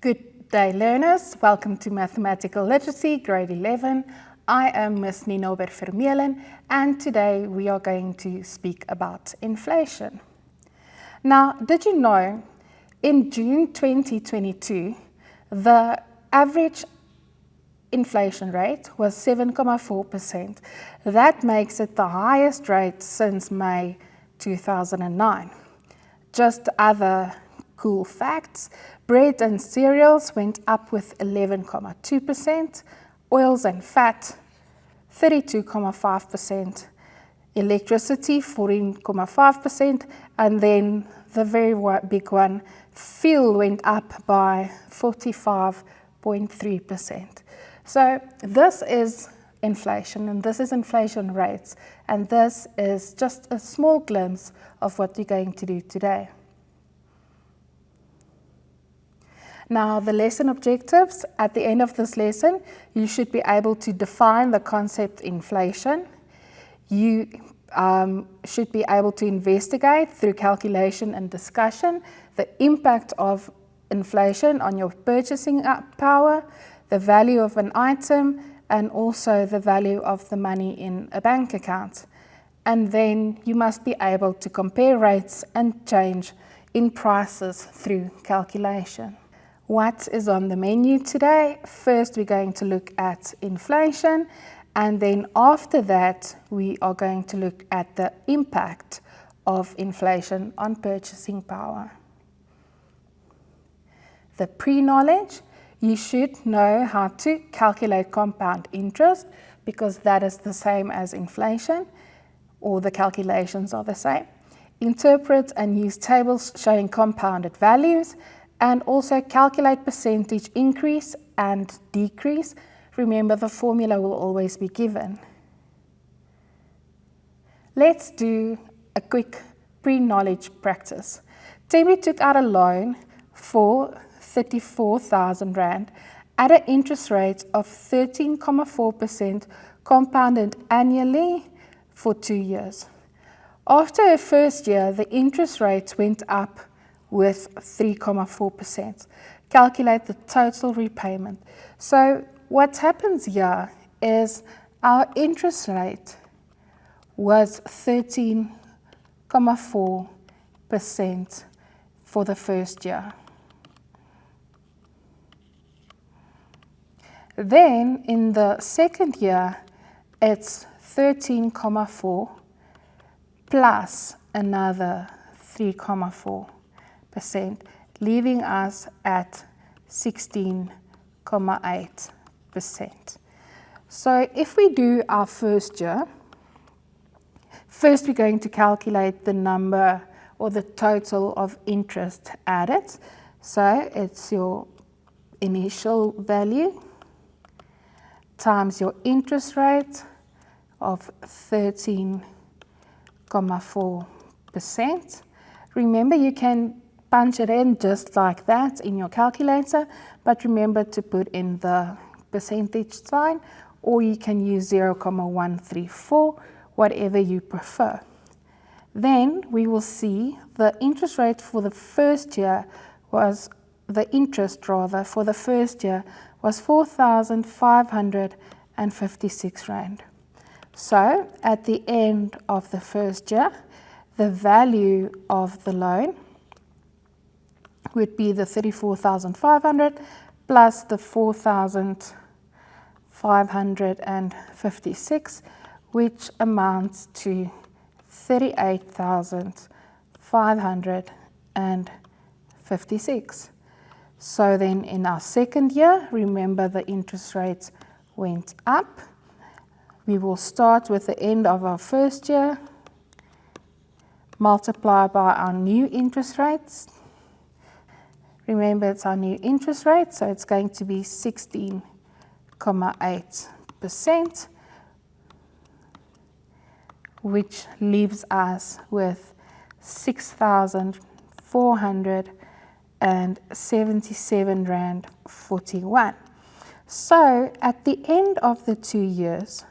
Good day, learners. Welcome to Mathematical Literacy, Grade 11. I am Miss Ninobert Vermeulen, and today we are going to speak about inflation. Now, did you know in June 2022, the average inflation rate was 7.4%. That makes it the highest rate since May 2009. Just other cool facts: bread and cereals went up with 11.2%, oils and fat 32.5%, electricity 14.5%, and then the very big one, fuel went up by 45.3%. So this is inflation, and this is inflation rates, and this is just a small glimpse of what you're going to do today. Now, the lesson objectives. At the end of this lesson, you should be able to define the concept inflation. You should be able to investigate through calculation and discussion the impact of inflation on your purchasing power, the value of an item, and also the value of the money in a bank account. And then you must be able to compare rates and change in prices through calculation. What is on the menu today? First, we're going to look at inflation, and then after that, we are going to look at the impact of inflation on purchasing power. The pre-knowledge: you should know how to calculate compound interest, because that is the same as inflation, or the calculations are the same. Interpret and use tables showing compounded values, and also calculate percentage increase and decrease. Remember, the formula will always be given. Let's do a quick pre-knowledge practice. Temi took out a loan for 34,000 Rand at an interest rate of 13.4% compounded annually for 2 years. After her first year, the interest rate went up with 3.4%. Calculate the total repayment. So what happens here is our interest rate was 13.4% for the first year. Then in the second year, it's 13.4 plus another 3.4%, leaving us at 16.8%. So if we do our first year, first we're going to calculate the number or the total of interest added. So it's your initial value times your interest rate of 13.4%. Remember, you can punch it in just like that in your calculator, but remember to put in the percentage sign, or you can use 0.134, whatever you prefer. Then we will see the interest rate for the first year was, the interest rather, for the first year was 4,556 Rand. So at the end of the first year, the value of the loan would be the 34,500 plus the 4,556, which amounts to 38,556. So then in our second year, remember the interest rates went up. We will start with the end of our first year, multiply by our new interest rates. Remember, it's our new interest rate, so it's going to be 16.8%, which leaves us with 6,477 Rand 41. So at the end of the 2 years,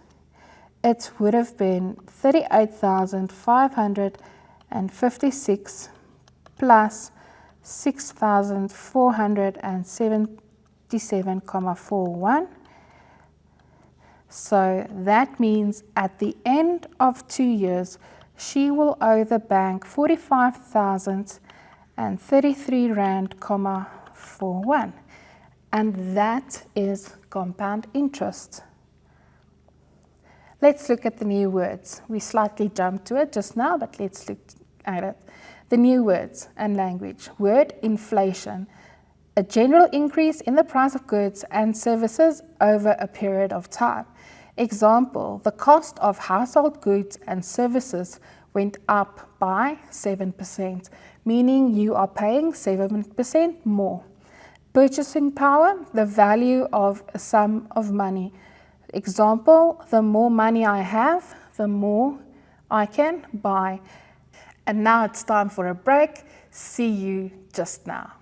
it would have been 38,556 plus 6,477.41. So that means at the end of 2 years, she will owe the bank 45,033 Rand,41. And that is compound interest. Let's look at the new words. We slightly jumped to it just now, but let's look at it. The new words and language. Word inflation. A general increase in the price of goods and services over a period of time. Example, the cost of household goods and services went up by 7%, meaning you are paying 7% more. Purchasing power, the value of a sum of money. Example, the more money I have, the more I can buy. And now it's time for a break. See you just now.